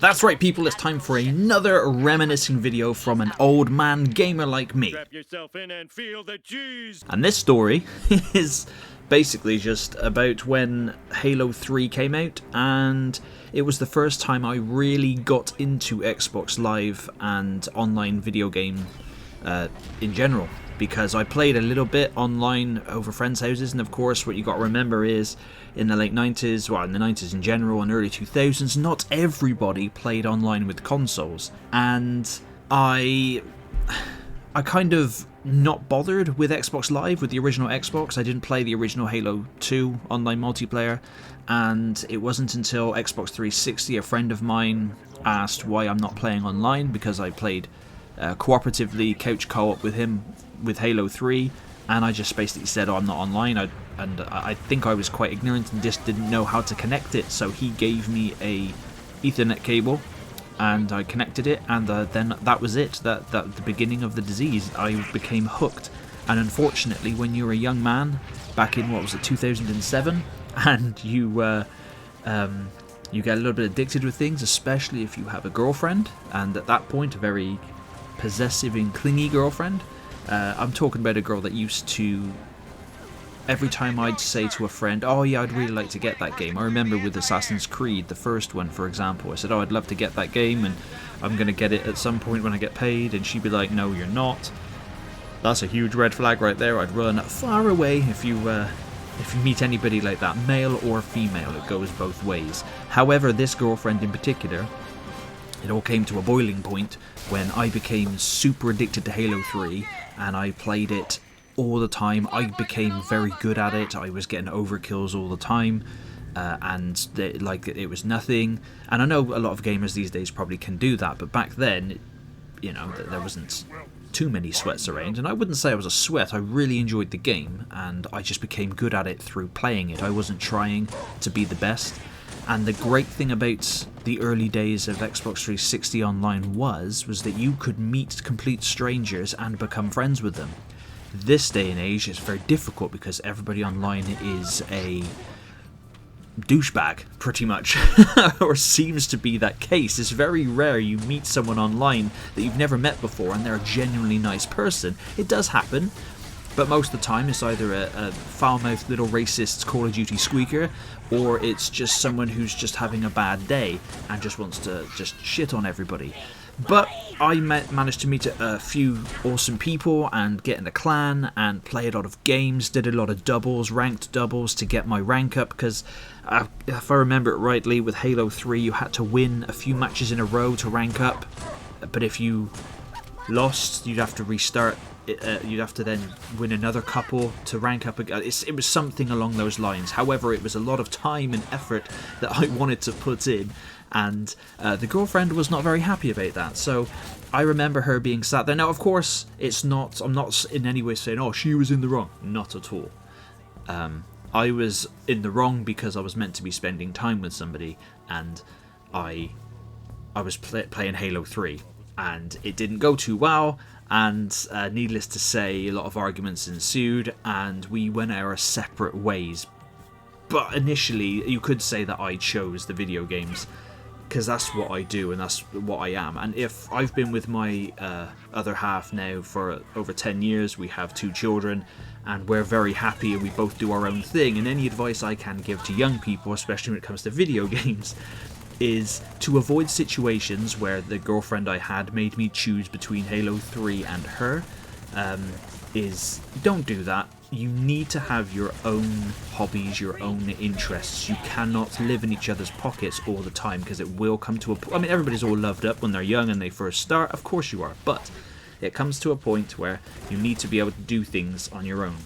That's right, people, it's time for another reminiscing video from an old man gamer like me. Strap yourself in and feel the G's. And this story is basically just about when Halo 3 came out, and it was the first time I really got into Xbox Live and online video game in general, because I played a little bit online over friends' houses, and of course what you got to remember is in the late 90s, well in the 90s in general and early 2000s, not everybody played online with consoles, and I kind of not bothered with Xbox Live, with the original Xbox. I didn't play the original Halo 2 online multiplayer, and it wasn't until Xbox 360 a friend of mine asked why I'm not playing online, because I played cooperatively couch co-op with him with Halo 3, and I just basically said, oh, I'm not online, I think I was quite ignorant and just didn't know how to connect it, so he gave me a Ethernet cable and I connected it, and then that was it. That the beginning of the disease. I became hooked, and unfortunately when you're a young man back in, what was it, 2007, and you get a little bit addicted with things, especially if you have a girlfriend, and at that point a very possessive and clingy girlfriend. I'm talking about a girl that used to, every time I'd say to a friend, oh yeah, I'd really like to get that game. I remember with Assassin's Creed, the first one for example, I said, oh, I'd love to get that game and I'm going to get it at some point when I get paid, and she'd be like, no you're not. That's a huge red flag right there. I'd run far away if you meet anybody like that, male or female, it goes both ways. However, this girlfriend in particular, it all came to a boiling point when I became super addicted to Halo 3 and I played it all the time. I became very good at it. I was getting overkills all the time, and it was nothing. And I know a lot of gamers these days probably can do that, but back then, you know, there wasn't too many sweats around, and I wouldn't say I was a sweat. I really enjoyed the game, and I just became good at it through playing it. I wasn't trying to be the best. And the great thing about the early days of Xbox 360 Online was that you could meet complete strangers and become friends with them. This day and age it's very difficult because everybody online is a douchebag, pretty much, or seems to be that case. It's very rare you meet someone online that you've never met before and they're a genuinely nice person. It does happen, but most of the time it's either a foul-mouthed little racist Call of Duty squeaker, or it's just someone who's just having a bad day and just wants to just shit on everybody. But I managed to meet a few awesome people and get in a clan and play a lot of games, did a lot of doubles, ranked doubles to get my rank up, because if I remember it rightly, with Halo 3 you had to win a few matches in a row to rank up, but if you lost you'd have to restart. You'd have to then win another couple to rank up again. It was something along those lines. However, it was a lot of time and effort that I wanted to put in, and the girlfriend was not very happy about that. So I remember her being sat there. Now, of course, I'm not in any way saying, oh, she was in the wrong. Not at all. I was in the wrong because I was meant to be spending time with somebody, and I was playing Halo 3, and it didn't go too well. And needless to say, a lot of arguments ensued and we went our separate ways. But initially you could say that I chose the video games, because that's what I do and that's what I am. And if I've been with my other half now for over 10 years, we have 2 children, and we're very happy and we both do our own thing. And any advice I can give to young people, especially when it comes to video games, is to avoid situations where the girlfriend I had made me choose between Halo 3 and her. Is don't do that. You need to have your own hobbies, your own interests. You cannot live in each other's pockets all the time, because it will come to a point. I mean, everybody's all loved up when they're young and they first start, of course you are, but it comes to a point where you need to be able to do things on your own.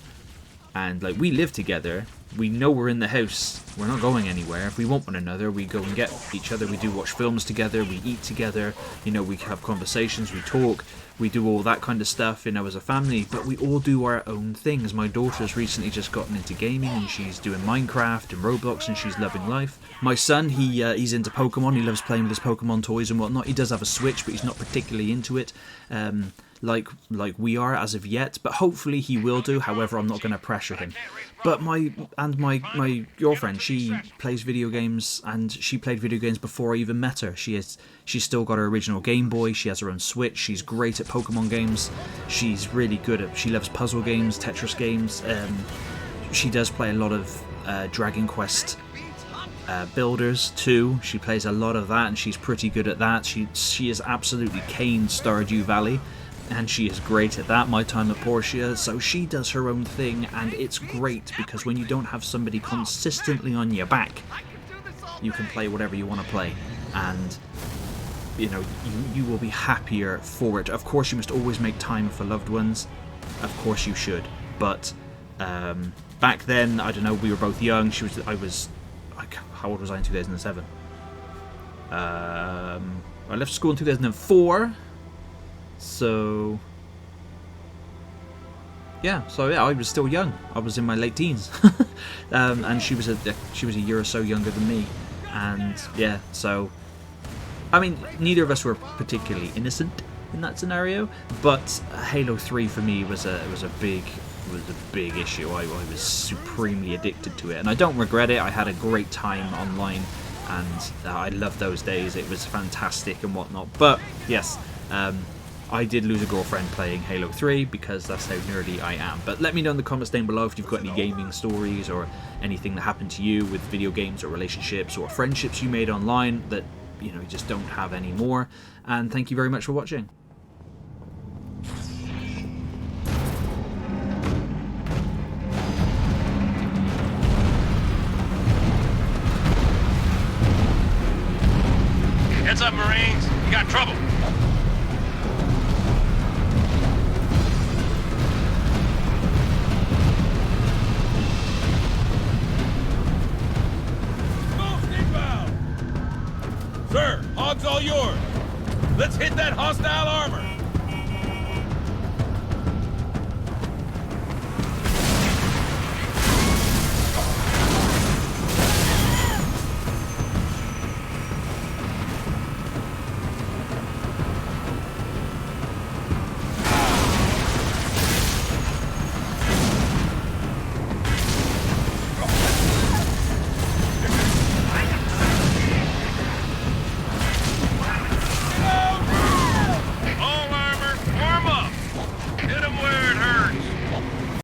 And like, we live together, we know we're in the house, we're not going anywhere. If we want one another, we go and get each other, we do watch films together, we eat together, you know, we have conversations, we talk, we do all that kind of stuff, you know, as a family, but we all do our own things. My daughter's recently just gotten into gaming and she's doing Minecraft and Roblox and she's loving life. My son, he's into Pokemon, he loves playing with his Pokemon toys and whatnot. He does have a Switch, but he's not particularly into it. like we are as of yet, but hopefully he will do. However, I'm not going to pressure him. But my girlfriend, she plays video games, and she played video games before I even met her. She's still got her original Game Boy. She has her own Switch. She's great at Pokemon games. She's really good at. She loves puzzle games, Tetris games. She does play a lot of Dragon Quest builders too. She plays a lot of that, and she's pretty good at that. She is absolutely caned Stardew Valley, and she is great at that. My Time at Portia. So she does her own thing, and it's great because when you don't have somebody consistently on your back, you can play whatever you want to play, and you will be happier for it. Of course, you must always make time for loved ones. Of course, you should. But back then, I don't know. We were both young. How old was I in 2007? I left school in 2004. So yeah, I was still young. I was in my late teens, and she was a year or so younger than me, and yeah. So I mean, neither of us were particularly innocent in that scenario, but Halo 3 for me was a big issue. I was supremely addicted to it, and I don't regret it. I had a great time online, and I loved those days. It was fantastic and whatnot. But yes, I did lose a girlfriend playing Halo 3 because that's how nerdy I am. But let me know in the comments down below if you've got any gaming stories or anything that happened to you with video games or relationships or friendships you made online that you just don't have anymore. And thank you very much for watching. Heads up, Marines. You got trouble. Sir, hog's all yours. Let's hit that hostile armor.